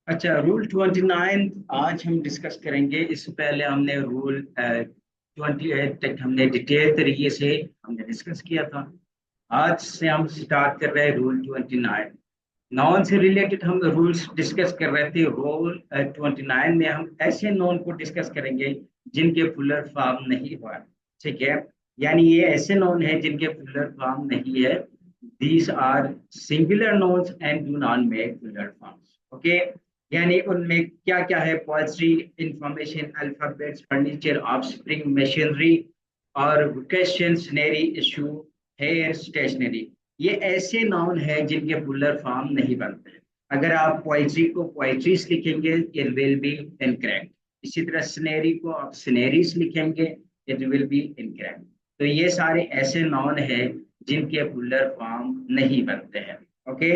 अच्छा, रूल 29 आज हम डिस्कस करेंगे। इससे पहले हमने रूल 28 तक हमने डिटेल तरीके से हमने डिस्कस किया था। आज से हम स्टार्ट कर रहे हैं रूल 29। नॉन से रिलेटेड हम रूल्स डिस्कस कर रहे थे। रूल 29 में हम ऐसे नॉन को डिस्कस करेंगे जिनके प्लूरल फॉर्म नहीं हुआ। ठीक है, यानी ये ऐसे नॉन है जिनके प्लूरल फॉर्म नहीं है। These are singular nouns and do not make plural forms. Okay, यानी उनमें क्या क्या है? Poetry, information, alphabets, furniture, offspring, machinery और question, scenery, issue, hair, stationery. ये ऐसे नाउन है जिनके प्लूरल फॉर्म नहीं बनते। अगर आप पोएट्री को पोएट्रीज लिखेंगे, इट विल बी इनकरेक्ट। इसी तरह स्नेरी को आप स्नेरीज लिखेंगे, इट विल बी इनकरेक्ट। तो ये सारे ऐसे नाउन है जिनके प्लूरल फॉर्म नहीं बनते हैं। ओके,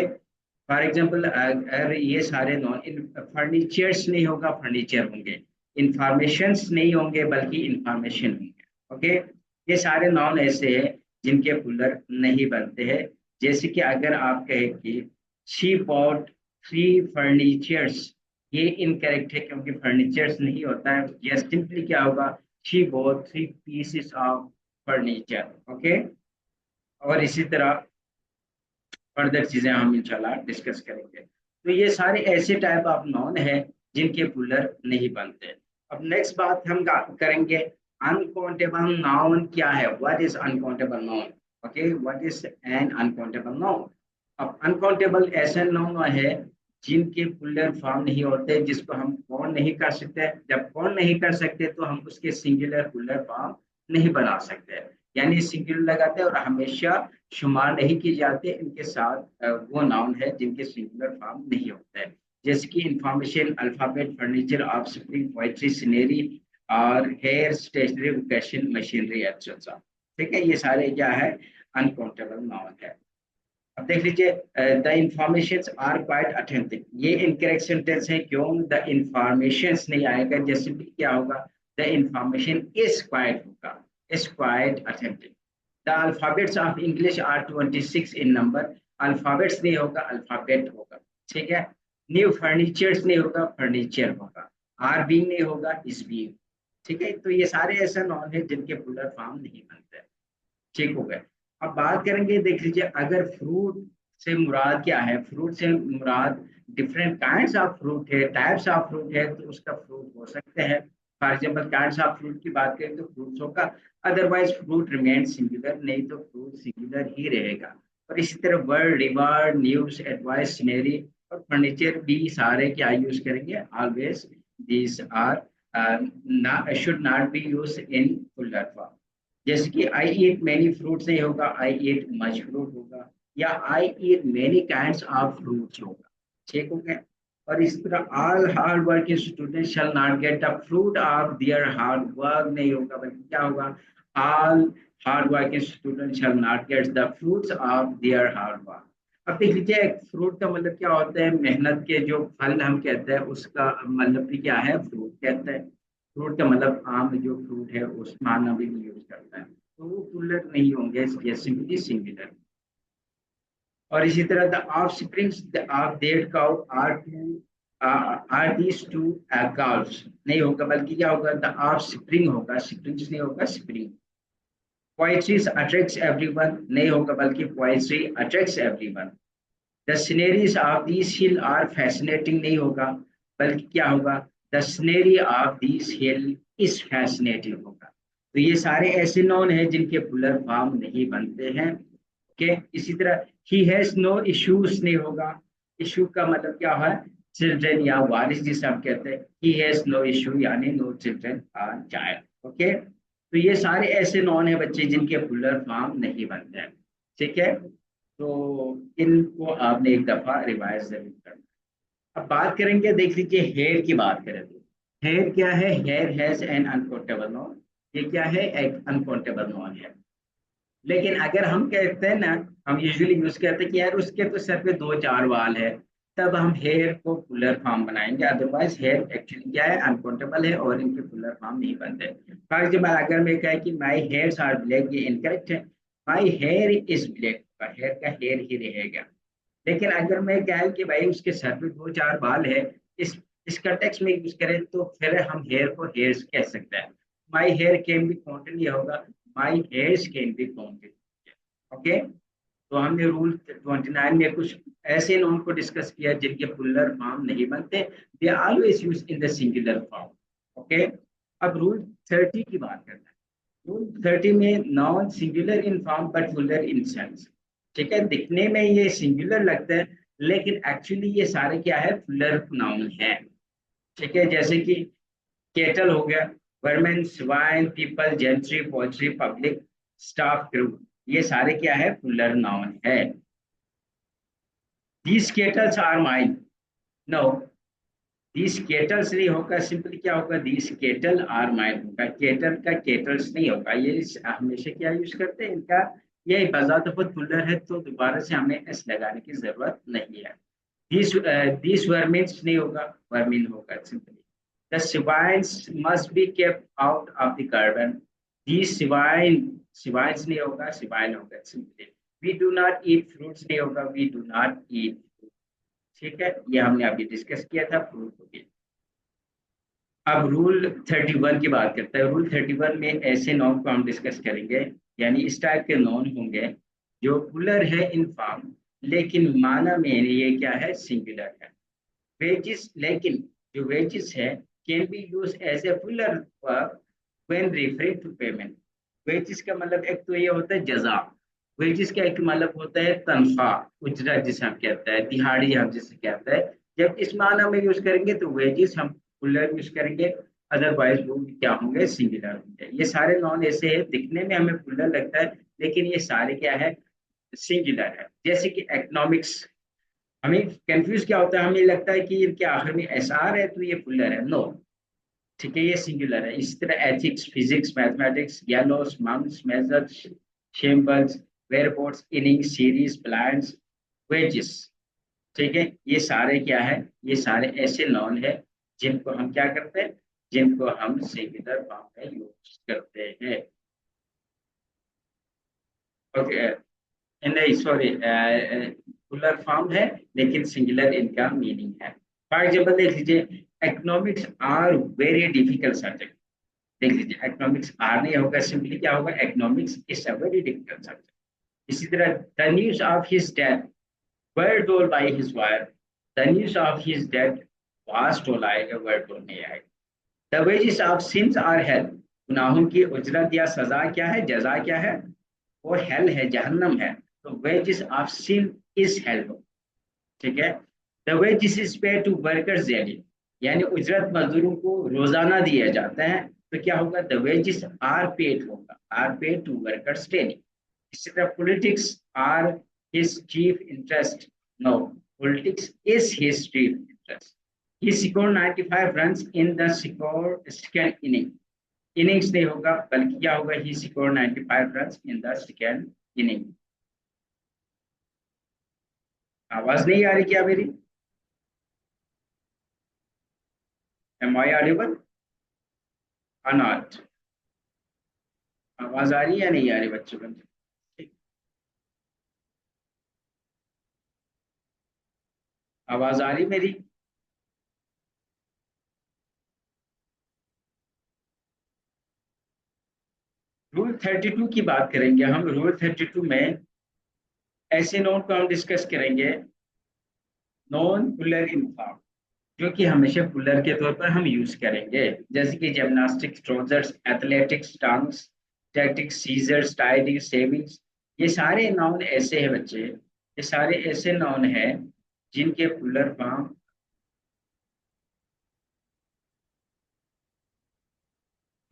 फॉर एग्जाम्पल अगर ये सारे नॉन इन फर्नीचर्स नहीं होगा, फर्नीचर होंगे। इंफॉर्मेशंस नहीं होंगे बल्कि इंफॉर्मेशन होंगे। ओके, ये सारे नॉन ऐसे हैं जिनके प्लूरल नहीं बनते हैं। जैसे कि अगर आप कहें कि शी बॉट थ्री फर्नीचर्स, ये इनकरेक्ट है क्योंकि फर्नीचर्स नहीं होता है। यह सिंपली क्या होगा? She bought three pieces of furniture. Okay, और इसी तरह फर्दर चीजें हम इंशाल्लाह डिस्कस करेंगे। तो ये सारे ऐसे टाइप ऑफ नॉन है जिनके प्लूरल नहीं बनते। अब नेक्स्ट बात हम करेंगे, अनकाउंटेबल नाउन क्या है? What is uncountable noun? Okay, what is an uncountable noun? अब अनकाउंटेबल ऐसे नाउन है जिनके प्लूरल फॉर्म नहीं होते, जिसको हम काउंट नहीं कर सकते। जब काउंट नहीं कर सकते तो हम उसके सिंगुलर प्लूरल फॉर्म नहीं बना सकते। यानी सिंगुलर लगाते हैं और हमेशा शुमार नहीं किए जाते इनके साथ। वो नाउन है जिनके सिंगुलर फॉर्म नहीं होते हैं। जैसे कि information, alphabet, furniture, offspring, poetry, scenery और hair, stationery, question, machinery, etcetera. ठीक है, ये सारे क्या है? अनकाउंटेबल नाउन है। अब देख लीजिए, the information are quite authentic, ये इनकरेक्ट सेंटेंस है। क्यों द इंफॉर्मेशन नहीं आएगा? जैसे भी क्या होगा? द इंफॉर्मेशन इज क्वाइट होगा, is quite authentic. The alphabets of English are 26 in number, alphabets नहीं होगा, अल्फाबेट होगा। ठीक है, न्यू फर्नीचर्स नहीं होगा, फर्नीचर होगा। आर बीइंग नहीं होगा, इज बीइंग। ठीक है, तो ये सारे ऐसे नॉन है जिनके प्लूरल फॉर्म नहीं बनते। ठीक हो गए। अब बात करेंगे, देख लीजिए, अगर फ्रूट से मुराद क्या है? फ्रूट से मुराद डिफरेंट काइंड्स ऑफ फ्रूट है, टाइप्स ऑफ फ्रूट है, तो उसका फ्रूट हो सकते हैं। For example kinds of fruit की बात करें तो फ्रूट्स होगा, अदरवाइज फ्रूट रिमेन सिंगुलर, नहीं तो फ्रूट सिंगुलर ही रहेगा। और इसी तरह word, reward, news, advice, scenery और फर्नीचर भी सारे क्या यूज करेंगे? Always these are should not be use in fuller form. जैसे कि आई ईट मैनी फ्रूट्स नहीं होगा, आई ईट मच फ्रूट होगा, या आई ईट मैनी काइंड्स ऑफ फ्रूट्स होगा। ठीक हो गया। और इस तरह all hard working student shall not get the fruit of their hard work नहीं होगा, बल्कि क्या होगा? All hard working student shall not get the fruits of their hard work. अब देख लीजिए, फ्रूट का मतलब क्या होता है? मेहनत के जो फल हम कहते हैं उसका मतलब भी क्या है? फ्रूट कहते हैं। फ्रूट का मतलब आम जो फ्रूट है उस माना भी यूज करता है, तो वो प्लूरल नहीं होंगे, ये सिंपली सिंगुलर। और इसी तरह the offsprings of that cow are two are these two cows नहीं होगा, बल्कि क्या होगा? द ऑफ स्प्रिंग होगा, स्प्रिंग्स नहीं होगा, स्प्रिंग। पोएट्रीज अट्रैक्ट्स एवरीवन नहीं होगा, बल्कि poetry attracts everyone. The sceneries of this hill are fascinating नहीं होगा, बल्कि क्या होगा? The scenery of this hill is fascinating होगा। तो ये सारे ऐसे नॉन हैं जिनके प्लूरल फॉर्म नहीं बनते हैं। ओके, इसी तरह ही हैज नो इश्यूज नहीं होगा। इशू का मतलब क्या है? चिल्ड्रन या वारिस, जिसे हम कहते हैं। ही हैज नो इशू यानी no children or child. Okay, तो ये सारे ऐसे नॉन है बच्चे जिनके प्लूरल फॉर्म नहीं बनते हैं। ठीक है, तो इनको आपने एक दफा रिवाइज जरूर करना। अब बात करेंगे, देख लीजिए, हेयर की बात करें तो हेयर क्या है? Hair has an uncountable noun. ये क्या है? एक अनकाउंटेबल नॉन है। लेकिन अगर हम कहते हैं ना, हम यूजुअली यूज करते हैं कि यार उसके तो सर पे दो चार बाल है, तब हम हेयर को फुलर फॉर्म बनाएंगे। अदरवाइज हेयर एक्चुअली क्या है? अनकाउंटेबल है और इनके फुलर फॉर्म नहीं बनते। फॉर एग्जाम्पल अगर मैं कहे कि माई हेयर्स आर ब्लैक, ये इनकरेक्ट है। My hair is black, hair का हेयर ही रहेगा। लेकिन अगर मैं कह कि भाई उसके सर पे दो चार बाल है, इस इस कंटेक्स्ट में यूज करें तो फिर हम हेयर को हेयर्स कह सकते हैं। My hair can be counted, ये होगा my hairs can be counted. Okay, तो हमने रूल 29 में कुछ ऐसे नाउन को डिस्कस किया जिनके प्लूरल फॉर्म नहीं बनते, they always use in the singular form. Okay, अब रूल 30 की बात करते हैं। रूल 30 में noun singular in form but plural in sense. ठीक है, दिखने में ये सिंगुलर लगता है लेकिन एक्चुअली ये सारे क्या है, प्लूरल नाउन है। ठीक है, जैसे कि केटल हो गया, vermin, swine, people, gentry, poultry, public, staff, crew, ये सारे क्या है, प्लूरल नाउन है। These kettles are mine. No, these kettles नहीं होगा, सिंपली क्या होगा, these kettle are mine होगा, केटल का केटल्स नहीं होगा। ये हमेशा क्या यूज करते हैं इनका, ये बजात खुद प्लूरल है तो दोबारा से हमें एस लगाने की जरूरत नहीं है। these vermins नहीं होगा, vermin होगा simply. the swines must be kept out of the garden, these swines नहीं होगा, swine होगा simply. we do not eat fruits नहीं होगा, we do not eat। ठीक है, ये हमने अभी डिस्कस किया था फ्रूट को भी। अब रूल 31 की बात करते हैं। रूल 31 में ऐसे नॉन को हम डिस्कस करेंगे, यानी इस टाइप के नॉन होंगे जो प्लूरल है इन फॉर्म लेकिन माना में ये क्या है, सिंगुलर है। वेजिस, लेकिन जो वेजिस है can be use as a plural verb when referring to payment. Wages का मतलब एक तो ये होता है जजा, वेजिस का एक मतलब होता है तनख्वाह, उजरत जिसे हम कहते हैं, दिहाड़ी हम जिसे कहते हैं। जब इस माना में यूज करेंगे तो वेजिस हम प्लूरल यूज करेंगे, अदरवाइज वो क्या होंगे, सिंगुलर होंगे। ये सारे नॉन ऐसे हैं दिखने में हमें प्लूरल लगता है लेकिन ये सारे क्या है, सिंगुलर है। जैसे कि इकोनॉमिक्स, हमें कंफ्यूज क्या होता है, हमें लगता है कि इनके आखिर में एस आर है तो ये प्लूरल है, नो। ठीक है, ये सिंगुलर है। इसी तरह ethics, physics, mathematics, yellows, monks, measures, chambers, whereabouts, inning, series, plants, wages. ठीक है, ये सारे क्या है, ये सारे ऐसे नॉन है जिनको हम क्या करते हैं, जिनको हम सिंगुलर फॉर्म में यूज करते हैं। ओके, नहीं सॉरी, प्लूरल फॉर्म है लेकिन सिंगुलर इनका मीनिंग है। फॉर एग्जाम्पल देख लीजिए, economics are very difficult subject. देख लीजिए, इकोनॉमिक्स आर नहीं होगा, सिंपली क्या होगा, economics is a very difficult subject. इसी तरह the news of his death were told by his wife, the news of his death was told, आएगा, were told नहीं आएगा। The wages of sins are hell, गुनाहों की उजरत या सजा क्या है, जजा क्या है, वो हेल है, जहन्नम है। तो wages of sin is hell. ठीक है, the wages is pay to workers daily, यानी उजरत मजदूरों को रोजाना दिया जाता है, तो क्या होगा, द वेजेस आर पेड होगा, are paid to workers daily. इसी तरह politics are his chief interest, no, politics is his chief interest. He scored 95 runs in the second inning. Innings नहीं होगा बल्कि क्या होगा, he score 95 run in the second inning. आवाज नहीं आ रही क्या मेरी? एम आई ऑडिबल और नॉट? आवाज आ रही है या नहीं आ रही बच्चों को? ठीक, आवाज आ रही मेरी? रूल 32 की बात करेंगे हम। रूल 32 में ऐसे नोट को हम डिस्कस करेंगे, नॉन पुलर इन फॉर्म, जो कि हमेशा पुलर के तौर पर हम यूज करेंगे, जैसे कि gymnastics, trousers, athletics, tongs, tactics, scissors, tiding, savings. ये सारे नाउन ऐसे हैं बच्चे, ये सारे ऐसे नाउन हैं जिनके पुलर फॉर्म,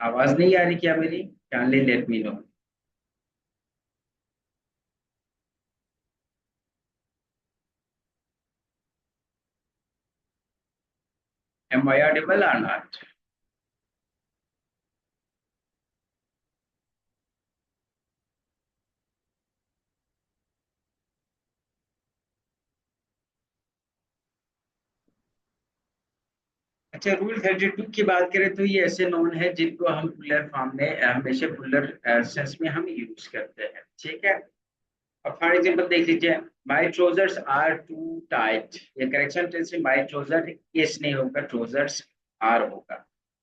आवाज नहीं आ रही क्या मेरी? Kindly let me know. Am I audible और नॉट? अच्छा, रूल 32 की बात करें तो ये ऐसे नोन है जिनको हम पुलर फॉर्म में हमेशा पुलर सेंस में हम यूज करते हैं। ठीक है, अब फॉर एग्जाम्पल देख लीजिए, my trousers are too tight, ये करेक्शन टेंस में माई ट्रोजर इस नहीं होगा, ट्रोजर्स आर होगा।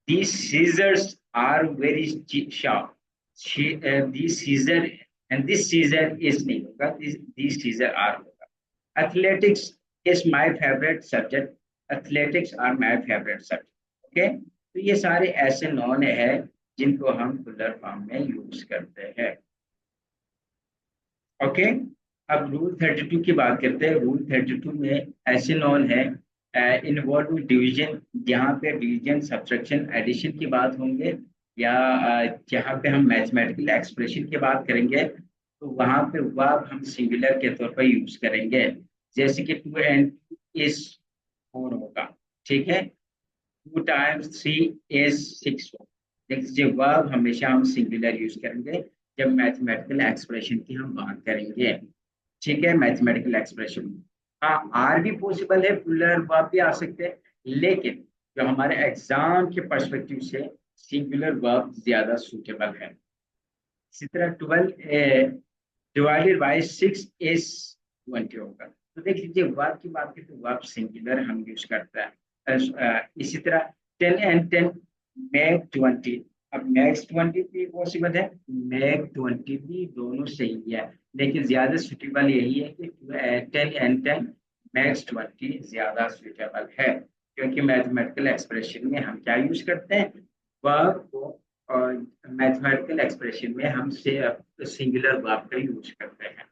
These scissors are very sharp, these scissor and this scissor is नहीं होगा, दीज सीजर आर होगा। Athletics is my favourite subject, athletics are my favourite subject. Okay, तो ये सारे ऐसे नॉन है जिनको हम प्लूरल फॉर्म में यूज करते हैं। ओके, अब रूल 32 की बात करते हैं। रूल 32 में ऐसे नॉन है इन्वॉल्व डिवीजन, जहाँ पे डिवीजन, सब्ट्रैक्शन, एडिशन की बात होंगे, या जहाँ पे हम मैथमेटिकल एक्सप्रेशन की बात करेंगे, तो वहाँ पे वर्ब हम सिंगुलर के तौर पर यूज करेंगे। जैसे कि 2 and 2 is 4 होगा, ठीक है। 2 times 3 is 6 होगा। देखिए वर्ब हमेशा हम सिंगुलर यूज करेंगे जब मैथमेटिकल एक्सप्रेशन की हम बात करेंगे, ठीक है। मैथमेटिकल एक्सप्रेशन, हाँ आर भी पॉसिबल है, प्लूरल वर्ब भी आ सकते हैं, लेकिन जो हमारे एग्जाम के पर्सपेक्टिव से सिंगुलर वर्ब ज्यादा सूटेबल है। इसी तरह 12 डिवाइडेड बाई 6 इज 20 होगा। तो देख लीजिए वर्ब की बात करें तो वर्ब सिंगुलर हम यूज करते हैं। इसी तरह 10 and 10 मेक 20, अब मैक्स 20 भी पॉसिबल है, मैक 20 भी, दोनों सही है, लेकिन ज्यादा सुटेबल यही है कि 10 and 10 मैक्स 20 ज्यादा सुटेबल है, क्योंकि मैथमेटिकल एक्सप्रेशन में हम क्या यूज करते हैं, वर्ब को, और मैथमेटिकल एक्सप्रेशन में हम से सिंगुलर वर्ब का यूज करते हैं।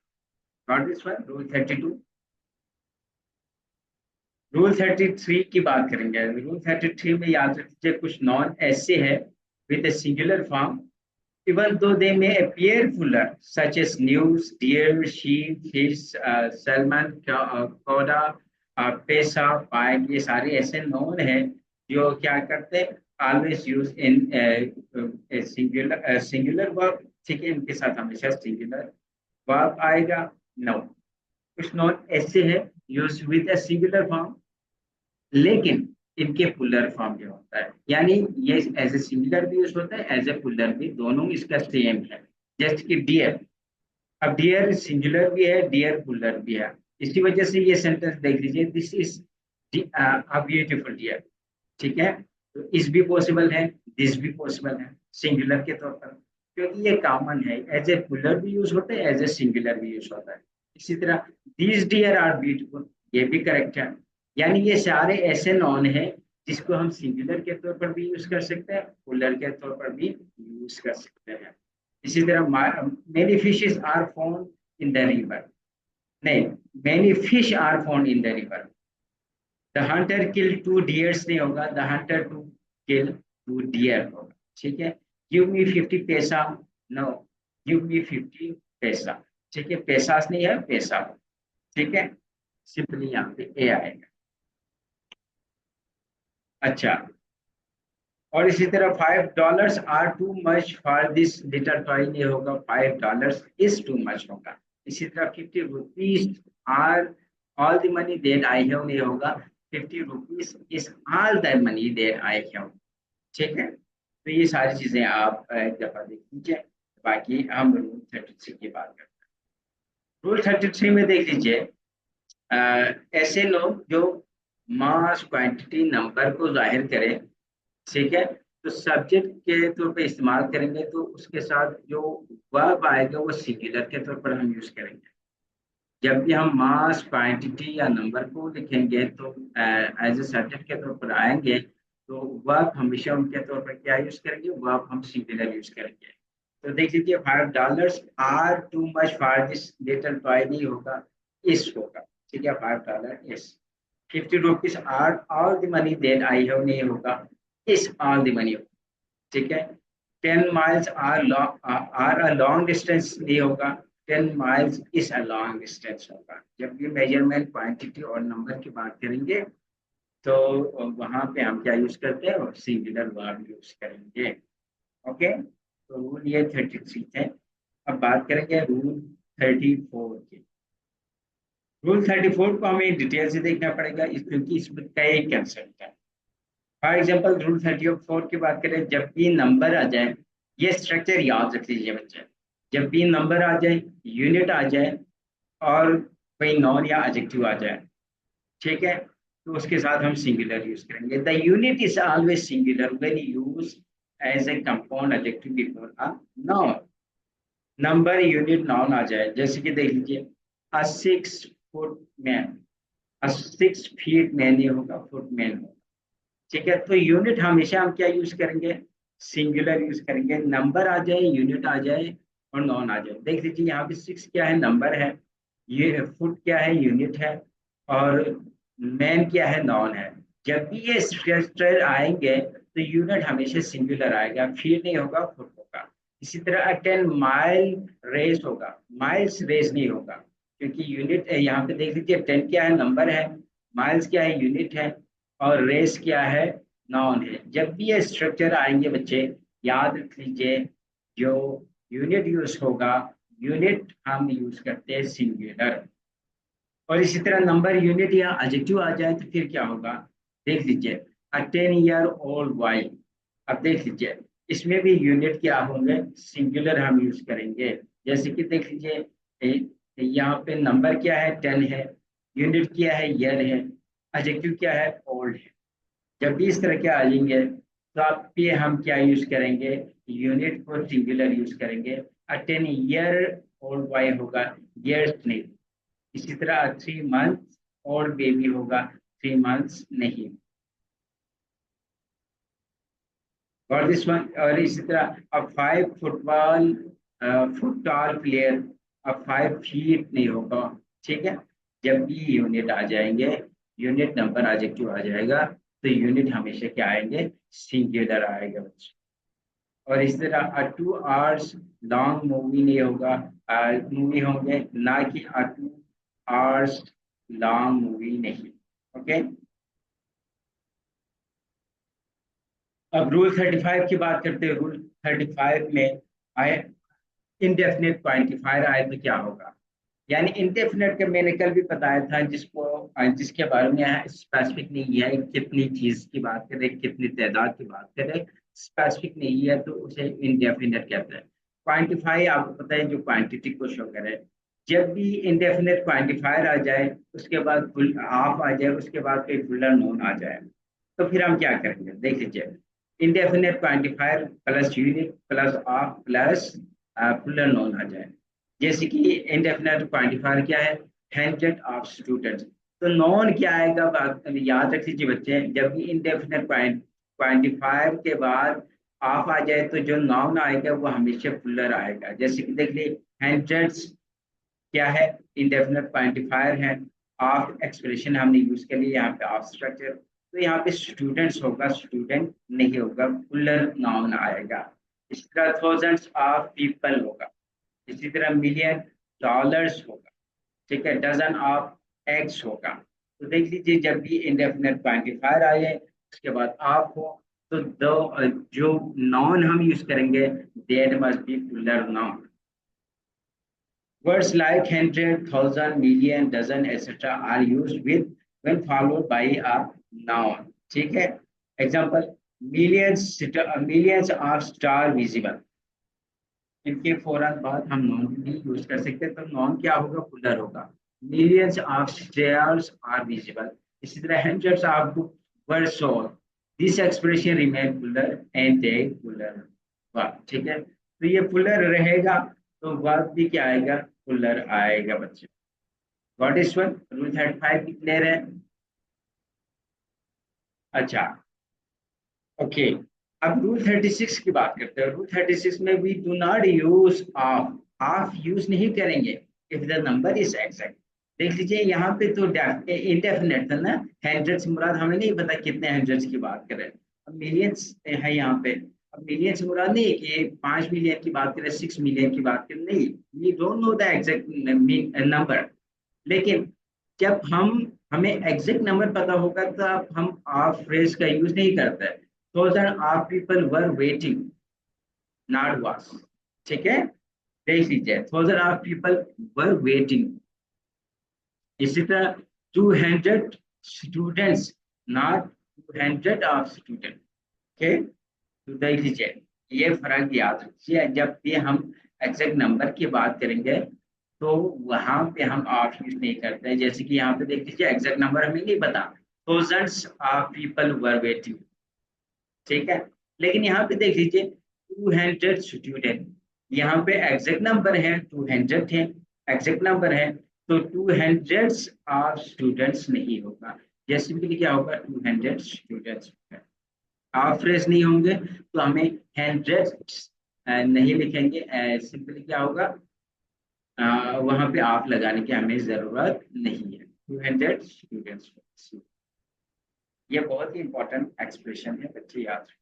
Not this one, rule 32। Rule 33 की बात करेंगे। रूल 33 में याद रखिए कुछ नॉन ऐसे है with singular form even though they may appear fuller, such as news, deer, sheep, fish, salmon, coda, pesa, pike, ये सारे ऐसे नॉन है जो क्या करते हैं, always use in singular verb, ठीक है, इनके साथ हमेशा सिंगुलर वर्ब आएगा। नो, कुछ नॉन ऐसे है use with a singular form, लेकिन इनके पुलर फॉर्म जो होता है, यानी ये एज ए सिंगुलर भी यूज होता है, एज ए पुलर भी, दोनों इसका सेम है। जैसे कि डियर, अब डियर सिंगुलर भी है, डियर पुलर भी है, इसी वजह से ये सेंटेंस देख लीजिए, this is a beautiful deer, ठीक है। तो इस भी पॉसिबल है, दिस भी पॉसिबल है सिंगुलर के तौर पर, क्योंकि ये कॉमन है, एज ए पुलर भी यूज होता है, एज ए सिंगुलर भी यूज होता है। इसी तरह दीज डियर आर ब्यूटीफुल, ये भी करेक्ट है। यानी ये सारे ऐसे नॉन है जिसको हम सिंगुलर के तौर पर भी यूज कर सकते हैं, पुलर के तौर पर भी यूज कर सकते हैं। इसी तरह many fishes are found in the river, नहीं, many fish are found in the river. The hunter kill two deers नहीं होगा, the hunter to kill two deer होगा, ठीक है। गिव मी 50 पैसा, नो, गिव मी 50 पैसा, ठीक है, पैसास नहीं है, पैसा, ठीक है, सिंपली यहाँ पे ए आएगा। अच्छा, और इसी तरह $5 are too much for this little toy नहीं होगा, $5 इज टू मच होगा। इसी तरह 50 rupees are all the money that I have नहीं होगा, 50 rupees is all the money that I have, ठीक है। तो ये सारी चीजें आप एक दफा देख लीजिए। बाकी हम रूल 33 की बात करते हैं। रूल 33 में देख लीजिए, ऐसे लोग जो मास, क्वांटिटी, नंबर को जाहिर करें, ठीक है, तो सब्जेक्ट के तौर पे इस्तेमाल करेंगे, तो उसके साथ जो वर्ब आएगा वो सिंगुलर के तौर पर हम यूज करेंगे। जब भी हम मास, क्वांटिटी या नंबर को लिखेंगे तो एज ए सब्जेक्ट के तौर पर आएंगे, तो वर्ब हमेशा उनके तौर पर क्या यूज करेंगे, वर्ब हम सिंगुलर यूज करेंगे। तो देख लीजिए, $5 are too much for this little toy नहीं होगा, इस होगा, ठीक है, $5 is. 50 rupees are all the money that I have नहीं होगा, इस ऑल द मनी, ठीक है। 10 miles are a long distance नहीं होगा, 10 miles is a long distance होगा। जब भी मेजरमेंट, क्वांटिटी और नंबर की बात करेंगे, तो वहां पे हम क्या यूज करते हैं, सिंगुलर वर्ब यूज करेंगे। ओके, तो रूल ये 33 थे। अब बात करेंगे रूल 34 की। रूल 34 को हमें डिटेल से देखना पड़ेगा, क्योंकि इसमें कई कंसेप्ट है। फॉर एग्जाम्पल रूल 34 की बात करें, जब भी नंबर आ जाए, ये स्ट्रक्चर याद रख लीजिए बच्चे, जब भी नंबर आ जाए, यूनिट आ जाए, और कोई नॉन या एडजेक्टिव आ जाए, ठीक है, तो उसके साथ हम सिंगुलर यूज करेंगे। The unit is always singular when use as a compound adjective before a noun. Number unit noun आ जाए, जैसे कि देख लीजिए, a 6 foot man, a 6 feet man नहीं होगा, फुट मैन होगा, ठीक है। तो यूनिट हमेशा हम क्या यूज करेंगे, सिंगुलर यूज करेंगे। नंबर आ जाए, यूनिट आ जाए और नॉन आ जाए। देख लीजिए यहाँ पे 6 क्या है, नंबर है, ये फुट क्या है, यूनिट है, और मैन क्या है, नॉन है। जब भी ये स्ट्रक्चर आएंगे तो यूनिट हमेशा सिंगुलर आएगा, फीट नहीं होगा, फुट होगा। इसी तरह 10 माइल रेस होगा, माइल्स रेस नहीं होगा, क्योंकि यूनिट यहाँ पे देख लीजिए, 10 क्या है, नंबर है, माइल्स क्या है, यूनिट है, और रेस क्या है, नाउन है। जब भी ये स्ट्रक्चर आएंगे बच्चे, याद रख लीजिए, जो यूनिट यूज होगा, यूनिट हम यूज करते हैं सिंगुलर। और इसी तरह नंबर, यूनिट या एडजेक्टिव आ जाए तो फिर क्या होगा, देख लीजिए, अ 10 ईयर ओल्ड बॉय। अब देख लीजिए, इसमें भी यूनिट क्या होंगे, सिंगुलर हम यूज करेंगे। जैसे कि देख लीजिए, यहाँ पे नंबर क्या है, 10 है, यूनिट क्या है, ईयर है, एडजेक्टिव क्या है, ओल्ड है। जब भी इस तरह के आ जाएंगे तो आप पे हम क्या यूज करेंगे, यूनिट को सिंगुलर यूज करेंगे। अ 10 ईयर ओल्ड बॉय होगा, ईयर्स नहीं। इसी तरह 3 मंथ और बेबी होगा, 3 मंथ्स नहीं। और दिस वन, और इसी तरह अब 5 फुटबॉल फुट टॉल प्लेयर, अब 5 फीट नहीं होगा, ठीक है। जब भी यूनिट आ जाएंगे, यूनिट नंबर एडजेक्टिव आ जाएगा, तो यूनिट हमेशा क्या आएंगे, सिंगुलर आएगा बच्चे। और इस तरह 2 आवर्स लॉन्ग मूवी नहीं होगा, मूवी होंगे, ना कि 2 आवर्स लॉन्ग मूवी नहीं। ओके। अब रूल 35 की बात करते हैं। रूल 35 में आए, इनडेफिनेट क्वांटिफायर आए तो क्या होगा। यानी इनडेफिनेट का मैंने कल भी बताया था, जिसको जिसके बारे में स्पेसिफिक नहीं है, कितनी चीज की बात करें, कितनी तादाद की बात करें, स्पेसिफिक नहीं है, तो उसे इनडेफिनेट कहते हैं। क्वांटिफाई आपको पता है, जो क्वांटिटी को शो करे। जब भी इनडेफिनेट क्वांटिफायर आ जाए, उसके बाद फुल हाफ आ जाए, उसके बाद कोई फुलर नोन आ जाए, तो फिर हम क्या करेंगे, देख लीजिए, indefinite quantifier plus unit plus of plus fuller noun आ जाए। जैसे कि indefinite क्वांटिफायर क्या है, 100 ऑफ स्टूडेंट्स। तो नॉन क्या आएगा, बात याद रख लीजिए बच्चे, जब भी indefinite क्वांटिफायर के बाद ऑफ आ जाए, तो जो नाउन आएगा वो हमेशा फुलर आएगा। जैसे कि देख लीजिए, 100 क्या है, इंडेफिनेट क्वांटिफायर है, ऑफ एक्सप्रेशन हमने यूज कर लिया यहाँ पे, ऑफ स्ट्रक्चर। तो यहाँ पे स्टूडेंट्स होगा, स्टूडेंट नहीं होगा, फुलर नाउन आएगा। इसी तरह थाउजेंड्स ऑफ पीपल होगा, इसी तरह मिलियन डॉलर्स होगा, ठीक है, डजन ऑफ एग्स होगा। तो देख लीजिए, जब भी इंडेफिनेट क्वांटिफायर आए, उसके बाद आप हो, तो दो जो नाउन हम यूज करेंगे, that must be fuller noun. Words like 100, 1000, million, dozen, etc. are used with when followed by a noun. ठीक है। Example, millions of star visible. इनके फौरन बाद हम नॉन भी यूज कर सकते हैं, तो नॉन क्या होगा, फुलर होगा। Millions of stars are visible. इसी तरह hundreds of book were sold, this expression remain fuller and they fuller verb, ठीक है। तो ये फुलर रहेगा, तो वर्ब भी क्या आएगा, फुलर आएगा बच्चे। व्हाट इज वन, रूल 35 की क्लियर है। अच्छा, ओके। अब रूल 36 की बात करते हैं। रूल 36 में we do not use of, of use नहीं करेंगे if the number is exact. देख लीजिए, यहाँ पे तो इंडेफिनेट था ना, हंड्रेड से मुराद हमें नहीं पता कितने हंड्रेड्स की बात करें। अब मिलियंस है यहाँ पे। अब मिलियन से मुराद नहीं है कि 5 मिलियन की बात करें, 6 मिलियन की बात करें, नहीं। We don't know the exact number. लेकिन जब हमें एग्जैक्ट नंबर पता होगा, तो अब हम ऑफ फ्रेज का यूज नहीं करते। Thousand of people were waiting, not was, ठीक है। देख लीजिए, thousand of people were waiting. इसी तरह 200 students, not 200 of student, okay. तो देख लीजिए, ये फर्क याद रखिए, जब भी हम एग्जैक्ट नंबर की बात करेंगे, तो वहां पे हम ऑफ यूज नहीं करते हैं। जैसे कि यहाँ पे देख लीजिए, एग्जैक्ट नंबर हमें नहीं पता, thousands of people were waiting, ठीक है। लेकिन यहाँ पे देख लीजिए 200 स्टूडेंट, यहाँ पे एग्जैक्ट नंबर है 200 है, एग्जैक्ट नंबर है, तो 200 ऑफ स्टूडेंट्स नहीं होगा। जैसे भी क्या होगा, 200 स्टूडेंट्स, हाफ फ्रेज नहीं होंगे, तो हमें हंड्रेड नहीं लिखेंगे, सिंपली क्या होगा, वहां पे आप लगाने की हमें जरूरत नहीं है। 200 स्टूडेंट्स, ये बहुत ही इंपॉर्टेंट एक्सप्रेशन है, बच्चे याद रखें।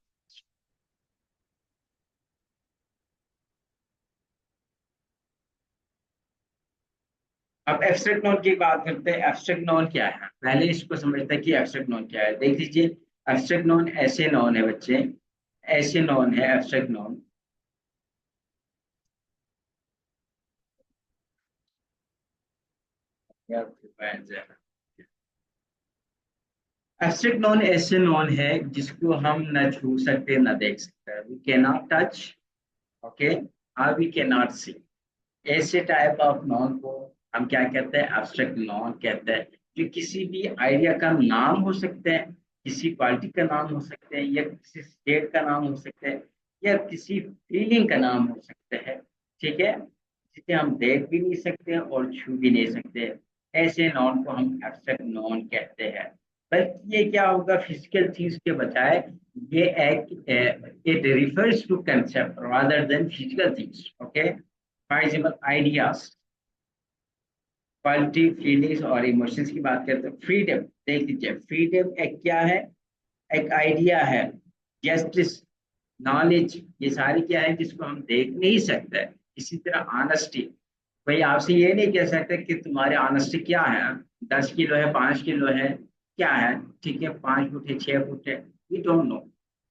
अब एब्स्ट्रैक्ट नोन की बात करते हैं। एब्स्ट्रैक्ट नोन क्या है, पहले इसको समझते हैं कि एब्स्ट्रैक्ट नोन क्या है। देख लीजिए, एब्स्ट्रैक्ट नोन ऐसे नोन है बच्चे, ऐसे नोन है एब्स्ट्रैक्ट नोन। एब्स्ट्रैक्ट नोन ऐसे नोन है जिसको हम न छू सकते न देख सकते, we can not touch, okay, we can not see. ऐसे टाइप ऑफ नॉन को हम क्या कहते हैं, एब्स्ट्रैक्ट नॉन कहते हैं। जो किसी भी आइडिया का नाम हो सकते हैं, किसी क्वालिटी का नाम हो सकते हैं, या किसी स्टेट का नाम हो सकते हैं, या किसी फीलिंग का नाम हो सकते हैं, ठीक है, जिसे हम देख भी नहीं सकते और छू भी नहीं सकते। ऐसे नॉन को हम एब्स्ट्रैक्ट नॉन कहते हैं। बल्कि ये क्या होगा, फिजिकल चीज के बजाय ये एक it refers to concept rather than physical things, okay. For example ideas, quality, feelings और इमोशंस की बात करते हैं। फ्रीडम, देख लीजिए, फ्रीडम एक क्या है, एक आइडिया है। जस्टिस, नॉलेज, ये सारी क्या है जिसको हम देख नहीं सकते। इसी तरह ऑनेस्टी, भाई आपसे ये नहीं कह सकते कि तुम्हारे ऑनेस्टी क्या है, 10 किलो है, 5 किलो है, क्या है, ठीक है, 5 फुट है, 6 फुट है, वी डोंट नो,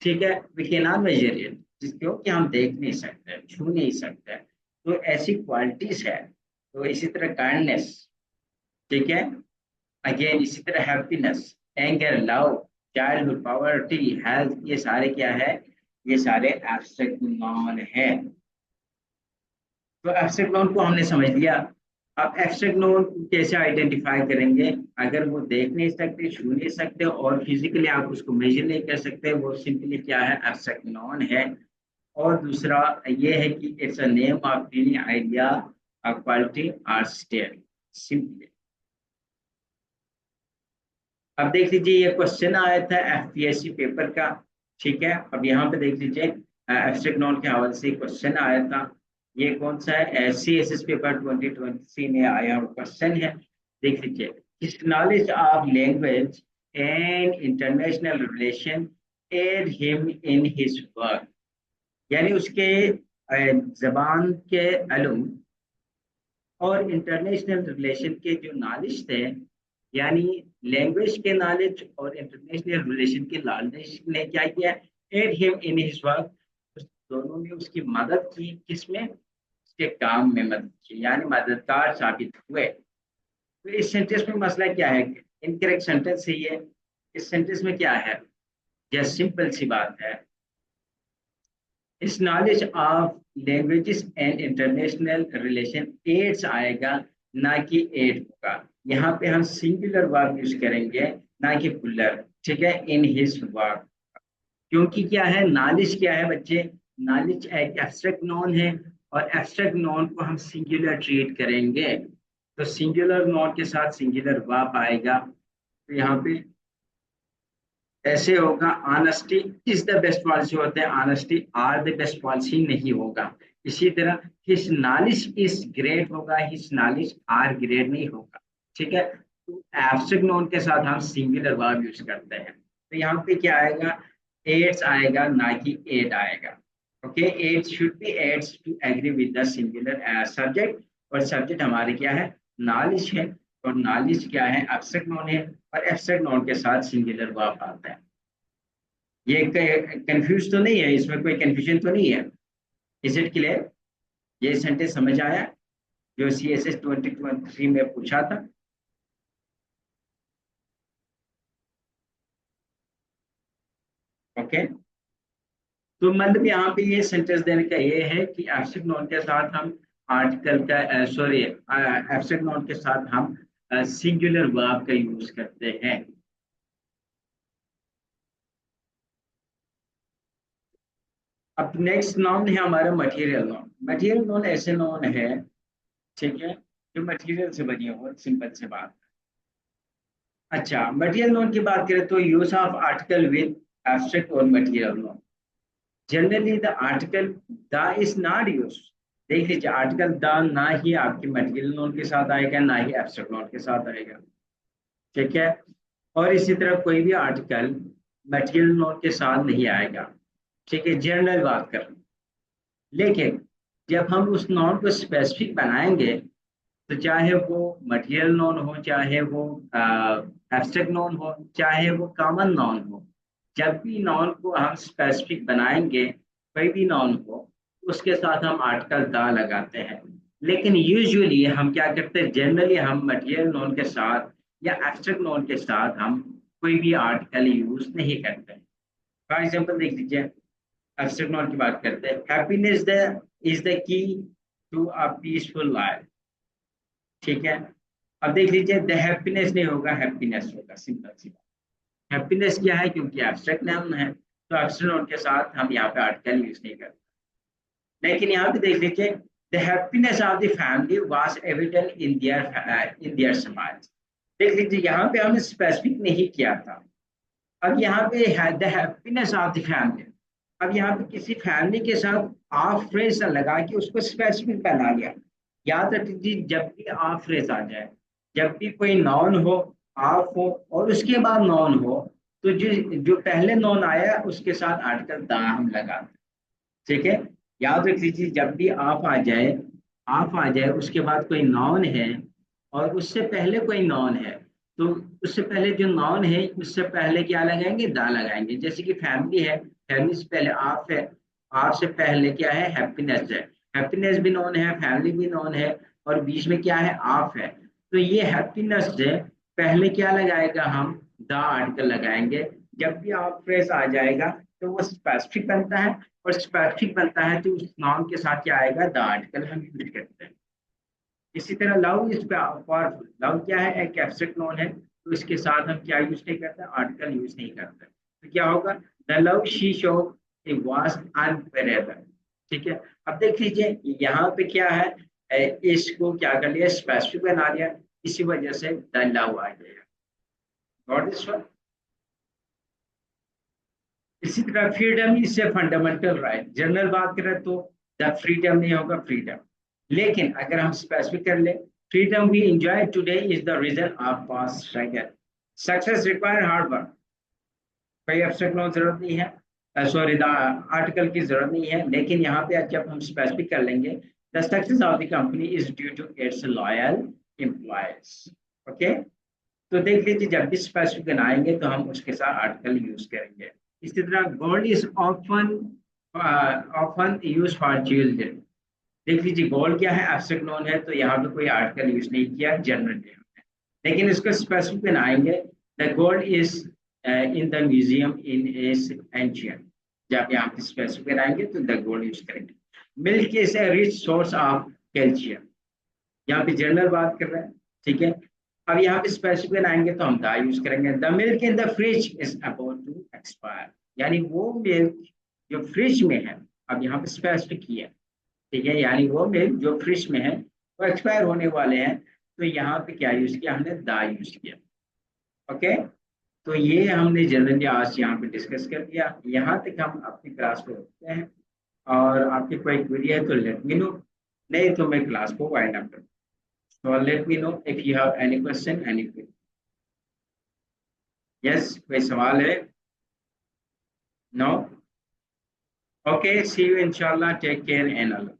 ठीक है, we can not measure it, जिसको कि हम देख नहीं सकते, छू नहीं सकते। तो ऐसी क्वालिटीज है। तो इसी तरह काइंडनेस, ठीक है, अगेन इसी तरह happiness, anger, love, childhood, poverty, health, ये सारे क्या है, ये सारे एब्स्ट्रैक्ट नॉन है। तो एब्स्ट्रैक्ट नोन को हमने समझ लिया। अब एब्स्ट्रैक्ट नोन कैसे आइडेंटिफाई करेंगे, अगर वो देख नहीं सकते, छू नहीं सकते और फिजिकली आप उसको मेजर नहीं कर सकते, वो सिंपली क्या है, एब्स्ट्रैक्ट नोन है। और दूसरा ये है कि it's a name of any idea, quality और स्टेट, सिंपली। अब देख लीजिए, ये क्वेश्चन आया था एफपीएससी पेपर का, ठीक है। अब यहाँ पे देख लीजिए, एब्स्ट्रैक्ट नोन के हवाले से क्वेश्चन आया था। ये कौन सा है, सीएसएस पेपर 2023 में आया हुआ क्वेश्चन है। देख लीजिए, his knowledge of language and international relation aid him in his work, यानी उसके जबान के अलूम और इंटरनेशनल रिलेशन के जो नॉलेज थे, यानी लैंग्वेज के नॉलेज और इंटरनेशनल रिलेशन के नॉलेज ने क्या किया, aid him in his work, दोनों ने उसकी मदद की, किसमें, उसके काम में मदद की, यानी मददगार साबित हुए। तो इस सेंटेंस में मसला क्या है, इनकरेक्ट सेंटेंस है ये। इस सेंटेंस में क्या है, यह सिंपल सी बात है, इस knowledge of languages and international relation aids आएगा, ना कि एड होगा। यहाँ पे हम सिंगुलर वर्ब यूज करेंगे, ना कि प्लूरल, ठीक है, इन हिज वर्क। क्योंकि क्या है, नॉलेज क्या है बच्चे, नॉलेज एक एब्स्ट्रैक्ट नॉन है, और एब्स्ट्रैक्ट नॉन को हम सिंगुलर ट्रीट करेंगे, तो सिंगुलर नॉन के साथ सिंगुलर वर्ब आएगा। तो यहाँ पे ऐसे होगा, honesty is the best policy होता है, honesty are the best policy नहीं होगा। इसी तरह हिज नॉलेज इज ग्रेट होगा, हिज नॉलेज आर ग्रेट नहीं होगा, ठीक है। तो एब्स्ट्रैक्ट नोन के साथ हम सिंगुलर वर्ब यूज करते हैं। तो यहाँ पे क्या आएगा, एड्स आएगा, ना कि एड आएगा, okay. Aid should be aids to agree with the singular subject, और सब्जेक्ट हमारे क्या है, नॉलेज है, और नॉलेज क्या है, एब्स्ट्रैक्ट नोन है, और एब्स्ट्रैक्ट नोन के साथ सिंगुलर वर्ब आता है। ये कंफ्यूज तो नहीं है, इसमें कोई कंफ्यूजन तो नहीं है, इज इट क्लियर, ये सेंटेंस समझ आया जो सीएसएस 2023 में पूछा था। ओके, तो मतलब यहाँ पे ये सेंटेंस देने का ये है कि एब्स्ट्रैक्ट नोन के साथ हम आर्टिकल का सॉरी एब्स्ट्रैक्ट नाउन के साथ हम सिंगुलर वर्ब का यूज करते हैं। अब नेक्स्ट नाउन है हमारा मटेरियल नाउन। मटेरियल नाउन ऐसे नाउन है, ठीक है, जो मटेरियल से बनी हो, सिंपल से बात। अच्छा, मटेरियल नाउन की बात करें तो use of article with abstract और material noun. Generally the article the is not use. देख लीजिए, आर्टिकल द ना ही आपके मटेरियल नाउन के साथ आएगा, ना ही एब्स्ट्रैक्ट नाउन के साथ आएगा, ठीक है। और इसी तरह कोई भी आर्टिकल मटेरियल नाउन के साथ नहीं आएगा, ठीक है, जनरल बात कर। लेकिन जब हम उस नाउन को स्पेसिफिक बनाएंगे, तो चाहे वो मटेरियल नॉन हो, चाहे वो एब्स्ट्रैक्ट नॉन हो, चाहे वो कॉमन नॉन हो, जब भी नॉन को हम स्पेसिफिक बनाएंगे, कोई भी नॉन हो, उसके साथ हम आर्टिकल दा लगाते हैं। लेकिन यूजुअली हम क्या करते हैं, जनरली हम मटेरियल नॉन के साथ या एब्स्ट्रैक्ट नॉन के साथ हम कोई भी आर्टिकल यूज नहीं करते। फॉर एग्जाम्पल देख लीजिए, एब्स्ट्रैक्ट नॉन की बात करते हैं, happiness the is the key to a peaceful life, ठीक है। अब देख लीजिए, द हैप्पीनेस नहीं होगा, हैप्पीनेस होगा, सिंपल सी बात। हैप्पीनेस क्या है, क्योंकि एब्स्ट्रैक्ट नाउन है, तो एब्स्ट्रैक्ट नाउन के साथ हम यहाँ पे आर्टिकल यूज नहीं करते। लेकिन यहाँ पे देख लीजिए, the happiness of the family was evident in their समाज। देख लीजिए, यहाँ पे हमने स्पेसिफिक नहीं किया था। अब यहाँ पे है the happiness of the family. अब यहाँ पे किसी फैमिली के साथ ऑफ फ्रेज लगा के उसको स्पेसिफिक बना लिया। याद रखिए, जब भी ऑफ फ्रेज आ जाए, जब भी कोई नाउन हो, ऑफ हो और उसके बाद नाउन हो, तो जो जो पहले नाउन आया उसके साथ आर्टिकल दा हम लगाते हैं, ठीक है। याद रख लीजिए, जब भी ऑफ आ जाए, ऑफ आ जाए उसके बाद कोई नाउन है और उससे पहले कोई नाउन है, तो उससे पहले जो नाउन है उससे पहले क्या लगाएंगे, दा लगाएंगे। जैसे कि फैमिली है, फैमिली से पहले ऑफ है, ऑफ से पहले क्या है, हैप्पीनेस है। हैप्पीनेस भी नॉन है, फैमिली भी नॉन है, और बीच में क्या है, ऑफ है। तो ये हैप्पीनेस है, पहले क्या लगाएगा हम, द आर्टिकल लगाएंगे। जब भी ऑफ फ्रेज आ जाएगा तो वो स्पेसिफिक बनता है, और स्पेसिफिक बनता है तो उस नाउन के साथ क्या आएगा, द आर्टिकल हम यूज करते हैं। इसी तरह लव इज पावरफुल। लव क्या है, एक एब्स्ट्रैक्ट नोन है, तो इसके साथ हम क्या यूज नहीं करते, आर्टिकल यूज नहीं करते। तो क्या होगा, the love she show A was unbearable, ठीक है। अब देख लीजिए, यहाँ पे क्या है, इसको क्या कर लिया, स्पेसिफिक बना दिया, इसी वजह से द लव आ गया। Got this one. इसी तरह freedom is a fundamental right. General बात करें तो द फ्रीडम नहीं होगा, फ्रीडम। लेकिन अगर हम स्पेसिफिक कर ले, freedom we enjoy today is the reason of past struggle. Success require hard work. कोई एब्स्ट्रैक्ट नो जरूरत नहीं है, सॉरी द आर्टिकल की जरूरत नहीं है। लेकिन यहाँ पे जब हम स्पेसिफिक कर लेंगे, the success of the company is due to its loyal employees. Okay, तो देख लीजिए, जब भी स्पेसिफिक बनाएंगे तो हम उसके साथ आर्टिकल यूज करेंगे। इसी तरह gold is often often use for children. देख लीजिए, गोल्ड क्या है, एब्स्ट्रैक्ट नोन है, तो यहाँ पे कोई आर्टिकल यूज नहीं किया, जनरल नेम है। लेकिन इसको स्पेसिफिक बनाएंगे, the gold is in the museum in S ancient. जब यहाँ पे स्पेसिफिक बनाएंगे तो द गोल्ड यूज करेंगे। Milk is a rich source of calcium. यहाँ पे जनरल बात कर रहे हैं, ठीक है। अब यहाँ पे स्पेसिफिक बनाएंगे तो हम द यूज करेंगे। The milk in the fridge is about to expire, यानी वो मिल्क जो फ्रिज में है, अब यहाँ पे स्पेसिफिक किया, ठीक है, यानी वो मिल्क जो फ्रिज में है वो एक्सपायर होने वाले हैं, तो यहाँ पे क्या यूज किया, हमने दा यूज किया। ओके, तो ये हमने जनरली आज यहाँ पे डिस्कस कर दिया। यहाँ तक हम अपनी क्लास को रखते हैं, और आपकी कोई क्वेरी है तो लेट मी नो, नहीं तो मैं क्लास को वाइंड अप करूँ। So let me know if you have any question, any query. Yes, कोई सवाल है? No? Okay, see you inshallah. Take care and Allah.